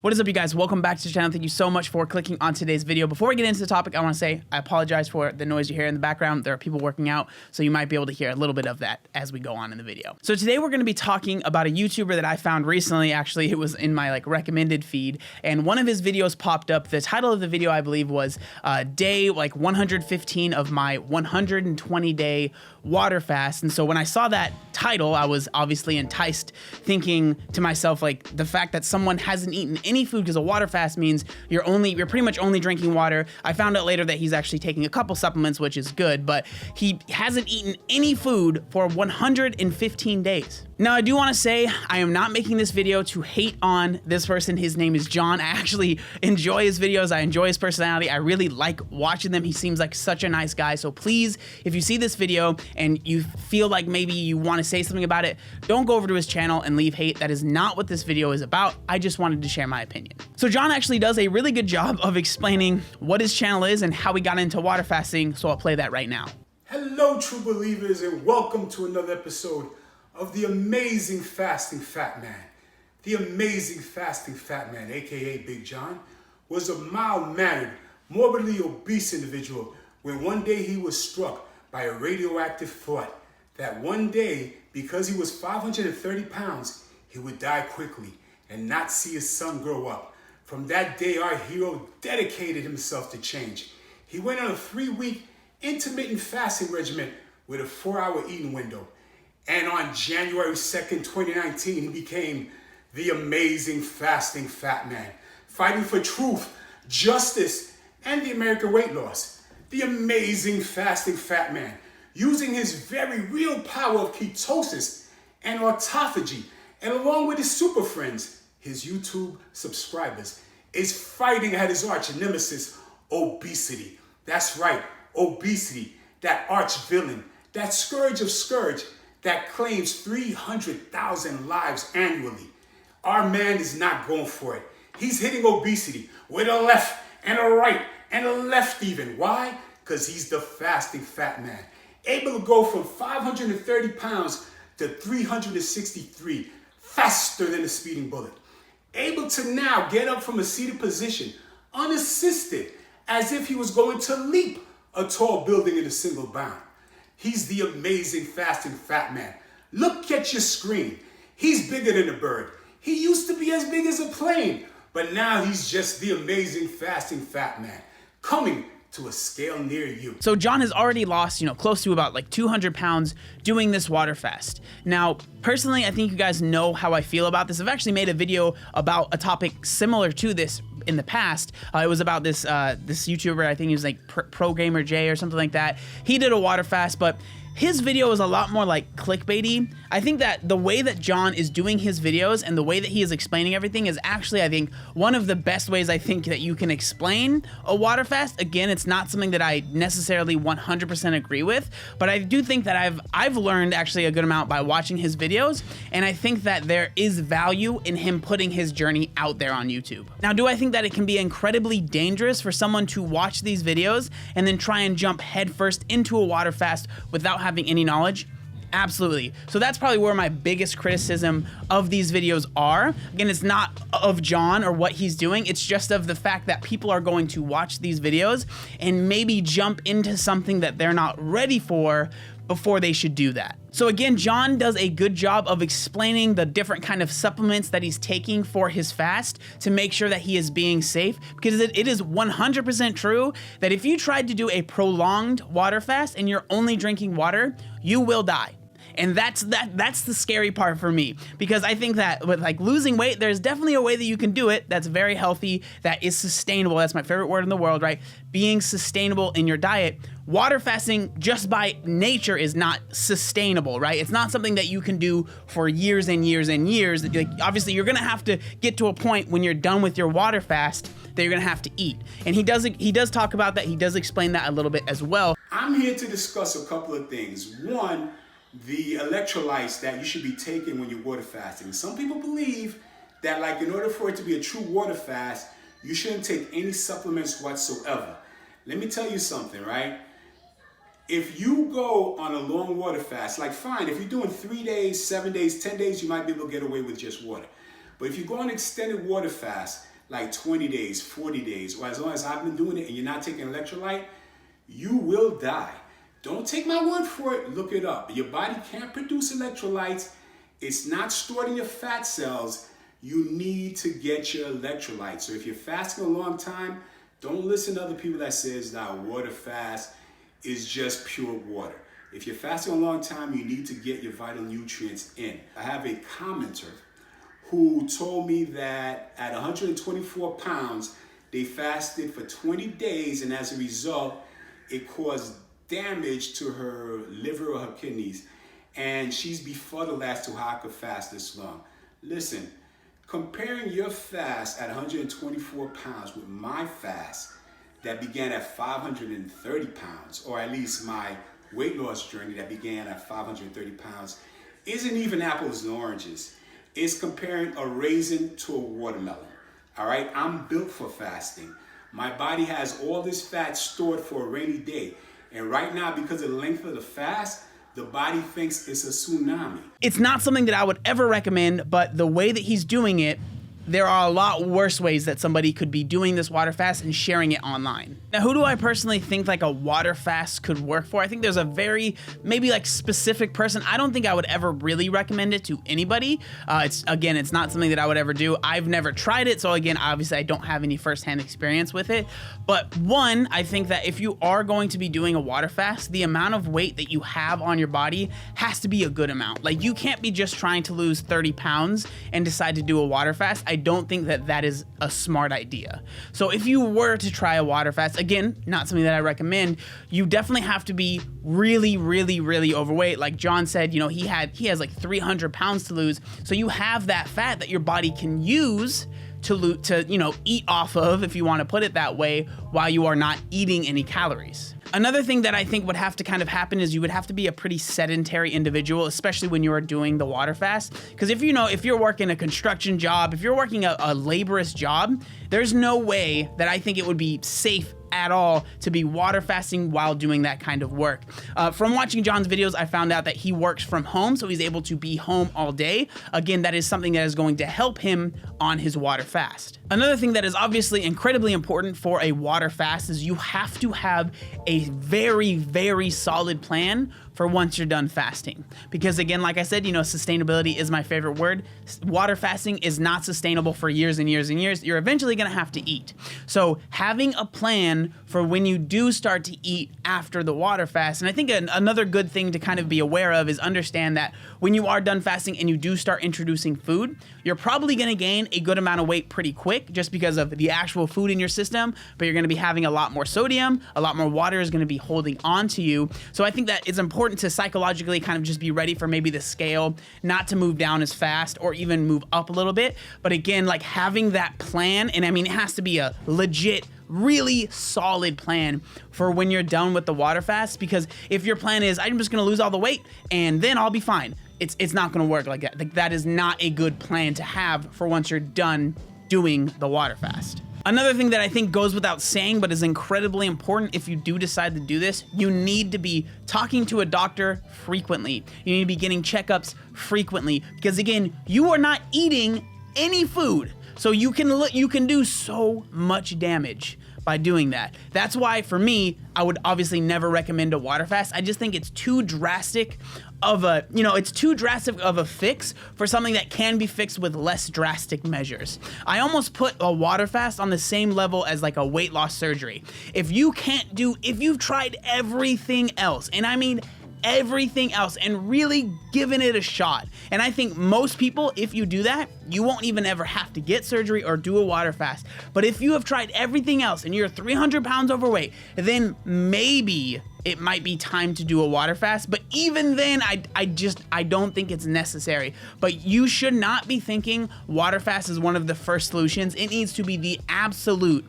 What is up, you guys? Welcome back to the channel. Thank you so much for clicking on today's video. Before we get into the topic, I want to say I apologize for the noise you hear in the background. There are people working out, so you might be able to hear a little bit of that as we go on in the video. So today we're going to be talking about a YouTuber that I found recently. Actually, it was in my recommended feed, and one of his videos popped up. The title of the video, I believe, was day 115 of my 120-day water fast. And so when I saw that title, I was obviously enticed, thinking to myself, the fact that someone hasn't eaten any food, because a water fast means you're pretty much only drinking water. I found out later that he's actually taking a couple supplements, which is good, but he hasn't eaten any food for 115 days. Now, I do want to say I am not making this video to hate on this person. His name is John. I actually enjoy his videos. I enjoy his personality. I really like watching them. He seems like such a nice guy. So please, if you see this video and you feel like maybe you want to say something about it, don't go over to his channel and leave hate. That is not what this video is about. I just wanted to share my opinion. So John actually does a really good job of explaining what his channel is and how he got into water fasting. So I'll play that right now. Hello, true believers, and welcome to another episode of the Amazing Fasting Fat Man. The Amazing Fasting Fat Man, aka Big John, was a mild-mannered, morbidly obese individual when one day he was struck by a radioactive thought that one day, because he was 530 pounds, he would die quickly and not see his son grow up. From that day, our hero dedicated himself to change. He went on a 3-week intermittent fasting regimen with a 4-hour eating window. And on January 2nd, 2019, he became the Amazing Fasting Fat Man, fighting for truth, justice, and the American weight loss. The Amazing Fasting Fat Man, using his very real power of ketosis and autophagy, and along with his super friends, his YouTube subscribers, is fighting at his arch nemesis, obesity. That's right, obesity, that arch villain, that scourge of scourge, that claims 300,000 lives annually. Our man is not going for it. He's hitting obesity with a left and a right and a left even. Why? Because he's the fasting fat man. Able to go from 530 pounds to 363 faster than a speeding bullet. Able to now get up from a seated position, unassisted, as if he was going to leap a tall building in a single bound. He's the Amazing Fasting Fat Man. Look at your screen. He's bigger than a bird. He used to be as big as a plane, but now he's just the Amazing Fasting Fat Man, coming to a scale near you. So John has already lost, close to about 200 pounds doing this water fast. Now, personally, I think you guys know how I feel about this. I've actually made a video about a topic similar to this in the past. It was about this YouTuber, I think he was Pro Gamer J or something like that. He did a water fast, but his video is a lot more clickbaity. I think that the way that John is doing his videos and the way that he is explaining everything is actually, I think, one of the best ways I think that you can explain a water fast. Again, it's not something that I necessarily 100% agree with, but I do think that I've learned actually a good amount by watching his videos, and I think that there is value in him putting his journey out there on YouTube. Now, do I think that it can be incredibly dangerous for someone to watch these videos and then try and jump headfirst into a water fast without having any knowledge? Absolutely. So that's probably where my biggest criticism of these videos are. Again, it's not of John or what he's doing. It's just of the fact that people are going to watch these videos and maybe jump into something that they're not ready for before they should do that. So again, John does a good job of explaining the different kind of supplements that he's taking for his fast to make sure that he is being safe, because it is 100% true that if you tried to do a prolonged water fast and you're only drinking water, you will die. And that's the scary part for me, because I think that with losing weight, there's definitely a way that you can do it that's very healthy, that is sustainable. That's my favorite word in the world, right? Being sustainable in your diet. Water fasting just by nature is not sustainable, right? It's not something that you can do for years and years and years. Obviously, you're gonna have to get to a point when you're done with your water fast that you're gonna have to eat. And he does talk about that. He does explain that a little bit as well. I'm here to discuss a couple of things. One, the electrolytes that you should be taking when you're water fasting. Some people believe that in order for it to be a true water fast, you shouldn't take any supplements whatsoever. Let me tell you something, right? If you go on a long water fast, fine, if you're doing 3 days, 7 days, 10 days, you might be able to get away with just water. But if you go on an extended water fast, like 20 days, 40 days, or as long as I've been doing it and you're not taking electrolyte, you will die. Don't take my word for it, look it up. Your body can't produce electrolytes. It's not stored in your fat cells. You need to get your electrolytes. So if you're fasting a long time, don't listen to other people that says that water fast is just pure water. If you're fasting a long time, you need to get your vital nutrients in. I have a commenter who told me that at 124 pounds, they fasted for 20 days, and as a result, it caused damage to her liver or her kidneys. And she's befuddled as to how I could fast this long. Listen, comparing your fast at 124 pounds with my fast that began at 530 pounds, or at least my weight loss journey that began at 530 pounds, isn't even apples and oranges. It's comparing a raisin to a watermelon. All right, I'm built for fasting. My body has all this fat stored for a rainy day. And right now, because of the length of the fast, the body thinks it's a tsunami. It's not something that I would ever recommend, but the way that he's doing it, there are a lot worse ways that somebody could be doing this water fast and sharing it online. Now, who do I personally think like a water fast could work for? I think there's a very, maybe like specific person. I don't think I would ever really recommend it to anybody. It's not something that I would ever do. I've never tried it. So again, obviously I don't have any firsthand experience with it. But one, I think that if you are going to be doing a water fast, the amount of weight that you have on your body has to be a good amount. Like you can't be just trying to lose 30 pounds and decide to do a water fast. I don't think that that is a smart idea. So if you were to try a water fast, again, not something that I recommend, you definitely have to be really, really, really overweight. Like John said, you know, he has like 300 pounds to lose. So you have that fat that your body can use to you know, eat off of, if you want to put it that way, while you are not eating any calories. Another thing that I think would have to kind of happen is you would have to be a pretty sedentary individual, especially when you are doing the water fast. Because if you're working a construction job, if you're working a laborious job, there's no way that I think it would be safe at all to be water fasting while doing that kind of work. From watching John's videos, I found out that he works from home, so he's able to be home all day. Again, that is something that is going to help him on his water fast. Another thing that is obviously incredibly important for a water fast is you have to have a very, very solid plan for once you're done fasting. Because again, like I said, you know, sustainability is my favorite word. Water fasting is not sustainable for years and years and years. You're eventually gonna have to eat. So having a plan for when you do start to eat after the water fast, and I think another good thing to kind of be aware of is understand that when you are done fasting and you do start introducing food, you're probably gonna gain a good amount of weight pretty quick just because of the actual food in your system, but you're gonna be having a lot more sodium, a lot more water is gonna be holding on to you. So I think that it's important to psychologically kind of just be ready for maybe the scale not to move down as fast or even move up a little bit. But again, like having that plan, and I mean, it has to be a legit, really solid plan for when you're done with the water fast, because if your plan is, I'm just gonna lose all the weight and then I'll be fine, it's not gonna work like that. Like, that is not a good plan to have for once you're done doing the water fast. Another thing that I think goes without saying, but is incredibly important if you do decide to do this, you need to be talking to a doctor frequently. You need to be getting checkups frequently, because again, you are not eating any food. So you can do so much damage by doing that. That's why for me, I would obviously never recommend a water fast. I just think it's too drastic of a fix for something that can be fixed with less drastic measures. I almost put a water fast on the same level as like a weight loss surgery. If you've tried everything else, and I mean everything else, and really given it a shot, and I think most people, if you do that, you won't even ever have to get surgery or do a water fast. But if you have tried everything else and you're 300 pounds overweight, then maybe it might be time to do a water fast. But even then, I don't think it's necessary. But you should not be thinking water fast is one of the first solutions. It needs to be the absolute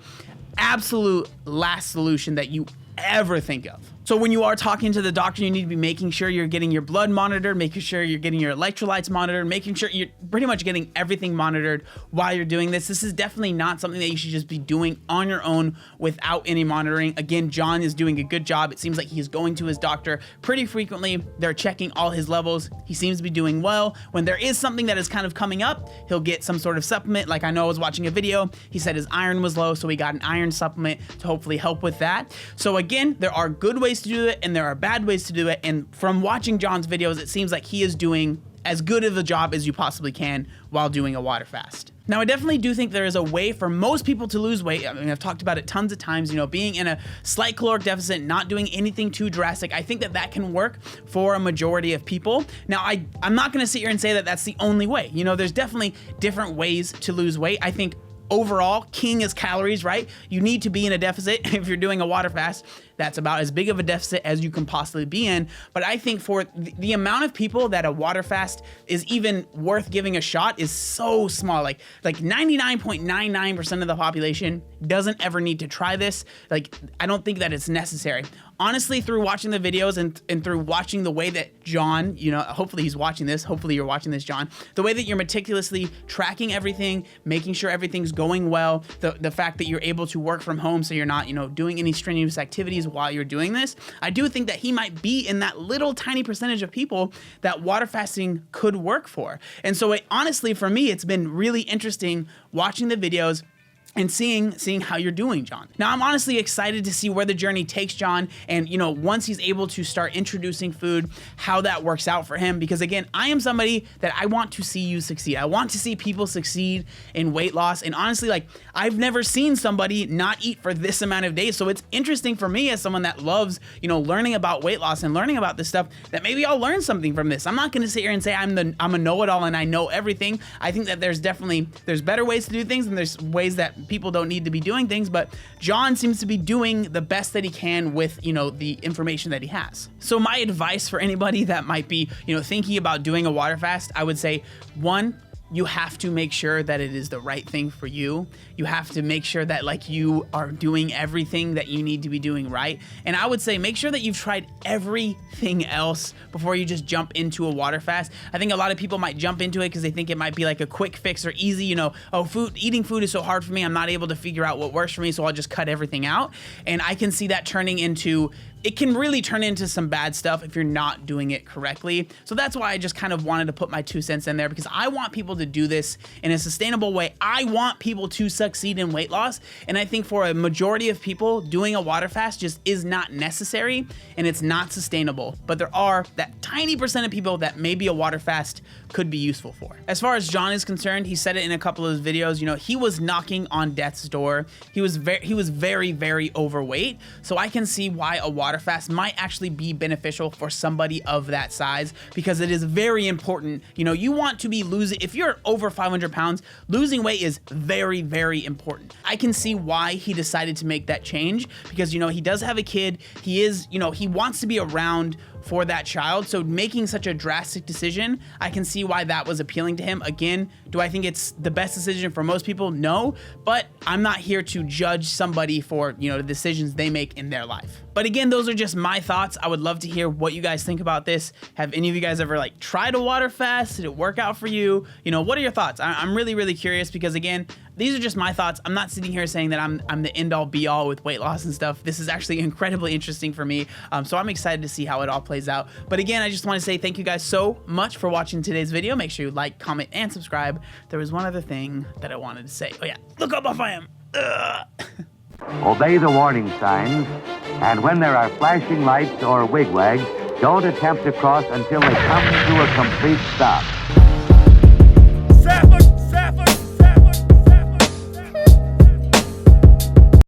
last solution that you ever think of. So when you are talking to the doctor, you need to be making sure you're getting your blood monitored, making sure you're getting your electrolytes monitored, making sure you're pretty much getting everything monitored while you're doing this. This is definitely not something that you should just be doing on your own without any monitoring. Again, John is doing a good job. It seems like he's going to his doctor pretty frequently. They're checking all his levels. He seems to be doing well. When there is something that is kind of coming up, he'll get some sort of supplement. Like I know I was watching a video, he said his iron was low, so he got an iron supplement to hopefully help with that. So again, there are good ways to do it and there are bad ways to do it. And from watching John's videos, it seems like he is doing as good of a job as you possibly can while doing a water fast. Now, I definitely do think there is a way for most people to lose weight. I mean, I've talked about it tons of times, you know, being in a slight caloric deficit, not doing anything too drastic. I think that that can work for a majority of people. Now, I'm not going to sit here and say that that's the only way. You know, there's definitely different ways to lose weight. I think overall, king is calories, right? You need to be in a deficit if you're doing a water fast. That's about as big of a deficit as you can possibly be in. But I think for the amount of people that a water fast is even worth giving a shot is so small. Like 99.99% of the population doesn't ever need to try this. Like, I don't think that it's necessary. Honestly, through watching the videos and through watching the way that John, you know, hopefully he's watching this, hopefully you're watching this, John, the way that you're meticulously tracking everything, making sure everything's going well, the fact that you're able to work from home so you're not, you know, doing any strenuous activities while you're doing this, I do think that he might be in that little tiny percentage of people that water fasting could work for. And so honestly, for me, it's been really interesting watching the videos and seeing how you're doing, John. Now, I'm honestly excited to see where the journey takes John and, you know, once he's able to start introducing food, how that works out for him. Because again, I am somebody that I want to see you succeed. I want to see people succeed in weight loss. And honestly, like, I've never seen somebody not eat for this amount of days. So it's interesting for me as someone that loves, you know, learning about weight loss and learning about this stuff, that maybe I'll learn something from this. I'm not going to sit here and say I'm a know-it-all and I know everything. I think that there's better ways to do things and there's ways that people don't need to be doing things, but John seems to be doing the best that he can with, you know, the information that he has. So my advice for anybody that might be, you know, thinking about doing a water fast, I would say, one, you have to make sure that it is the right thing for you. You have to make sure that like you are doing everything that you need to be doing right. And I would say make sure that you've tried everything else before you just jump into a water fast. I think a lot of people might jump into it because they think it might be like a quick fix or easy, you know, oh, eating food is so hard for me. I'm not able to figure out what works for me, so I'll just cut everything out. And I can see that turning into, it can really turn into some bad stuff if you're not doing it correctly. So that's why I just kind of wanted to put my 2 cents in there, because I want people to do this in a sustainable way. I want people to succeed in weight loss. And I think for a majority of people, doing a water fast just is not necessary and it's not sustainable. But there are that tiny percent of people that maybe a water fast could be useful for. As far as John is concerned, he said it in a couple of his videos, you know, he was knocking on death's door. He was very, very overweight. So I can see why a water fast might actually be beneficial for somebody of that size, because it is very important. You know, you want to be losing, if you're over 500 pounds, losing weight is very, very important. I can see why he decided to make that change, because, you know, he does have a kid. He is, you know, he wants to be around for that child. So making such a drastic decision, I can see why that was appealing to him. Again, do I think it's the best decision for most people? No, but I'm not here to judge somebody for, you know, the decisions they make in their life. But again, those are just my thoughts. I would love to hear what you guys think about this. Have any of you guys ever like tried a water fast? Did it work out for you? You know, what are your thoughts? I'm really, really curious, because again, these are just my thoughts. I'm not sitting here saying that I'm the end all be all with weight loss and stuff. This is actually incredibly interesting for me. So I'm excited to see how it all plays out. But again, I just want to say thank you guys so much for watching today's video. Make sure you like, comment, and subscribe. There was one other thing that I wanted to say. Oh yeah, look how buff I am. Obey the warning signs, and when there are flashing lights or wigwags, don't attempt to cross until they come to a complete stop.